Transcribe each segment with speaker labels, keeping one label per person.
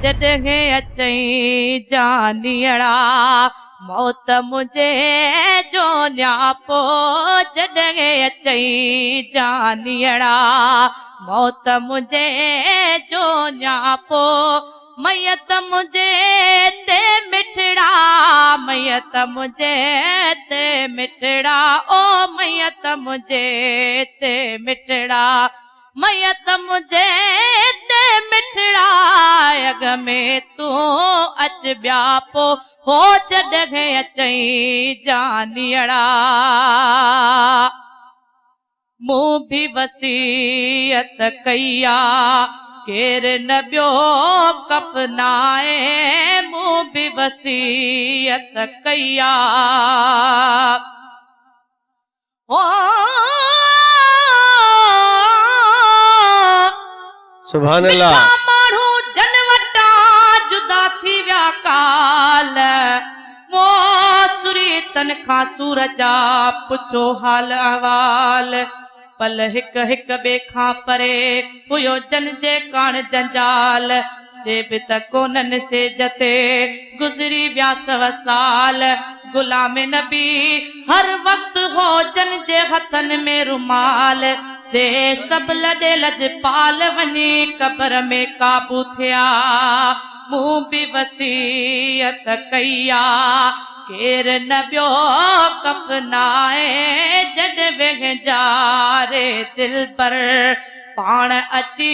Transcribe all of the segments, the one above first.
Speaker 1: जॾहिं अचई जानियड़ा मौत मुझे जो न्यापो जॾहिं अचई जानियड़ा मौत मुझे जो न्यापो मैयत मुझे ते मिठड़ा मैयत मुझे ते मिठड़ा ओ मैयत मुझे ते मिठड़ा मैयत मुझे ते मिठड़ा अग में तू अच ब्यापो हो जॾहिं अचई जानियड़ा मूं भी वसीयत कईया केर न ॿियो कफनाए मूं भी वसीयत कईया ओ
Speaker 2: सुभान अल्लाह
Speaker 1: माण्हू जन वटा जुदा थी विया काल मोसुरी तन खां सूरजा पुछो हाल अहवाल पल हिक हिक ॿिए खां परे हुयो जन जे कान जंजाल से बि त कोनन से जते गुज़री विया 100 साल गुलाम नबी हर वक्त हो जन जे हथन में रुमाल से सब लॾे लजपाल वञी कब्र में काबू थिया मूं भी वसीयत कईया केर न ॿियो कफनाए जॾ वेझारे दिल पर पाण अची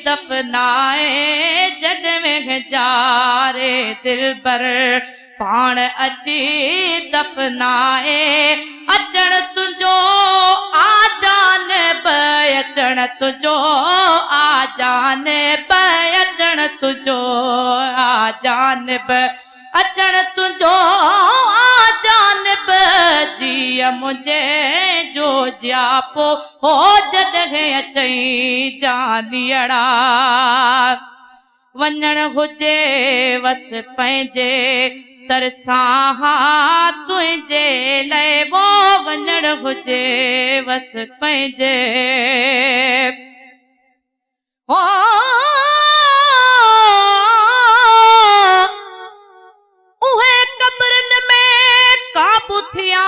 Speaker 1: दफनाए जॾ वेझारे दिल पर पाण अची दफनाए अचण तुंहिंजो आजान बि अचण तुंहिंजो आजान बि अचण तुंहिंजो आजान बि अचण तुंहिंजो आजान बि जीअ मुंहिंजे जो जियापो हो जॾहिं अचई जानियड़ा वञण हुजे वस पंहिंजे तरसां तुंहिंजे लाइ वो वञण हुजे वस पंहिंजे ओ उहे कब्रन में काबू थिया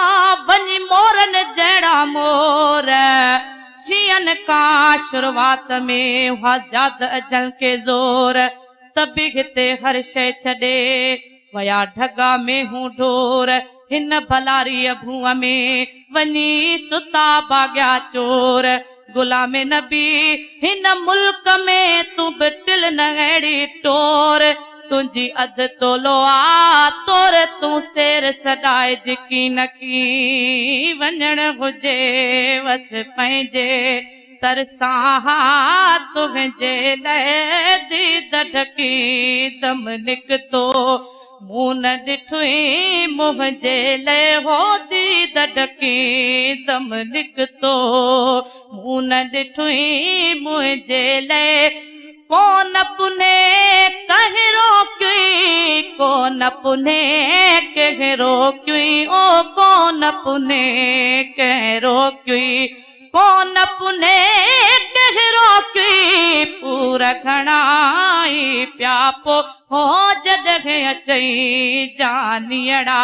Speaker 1: वञी मोरन जहिड़ा मोर जियन का शुरुआत में हुआ ज्यादा अजल के जोर तभी हिते हर शइ छॾे वया ढगा में हूं ढोर हिन भलारीअ भूअ में वञी सुता भाग्या चोर गुलाम नबी हिन मुल्क में तू बि टिल न अहिड़ी टोर तुंहिंजी अधु तोलो आ तोर तूं सेर सॾाए जिकी नकी वञण हुजे वस पंहिंजे तरसां तुंहिंजे लाइ दीद ढकी दम निकतो मूं न ॾिठुई मुंहिंजे लाइ हो दीद ढकी दम निकतो मूं न ॾिठुई मुंहिंजे लाइ कोन पुने कहिड़ो क्यों कोन पुने कहिड़ो क्यों ओ कोन पुने कहिड़ो क्यों कोन पुने कहिड़ो क्यों पूरा घणाई प्यापो हो जॾहिं अचई जानियड़ा।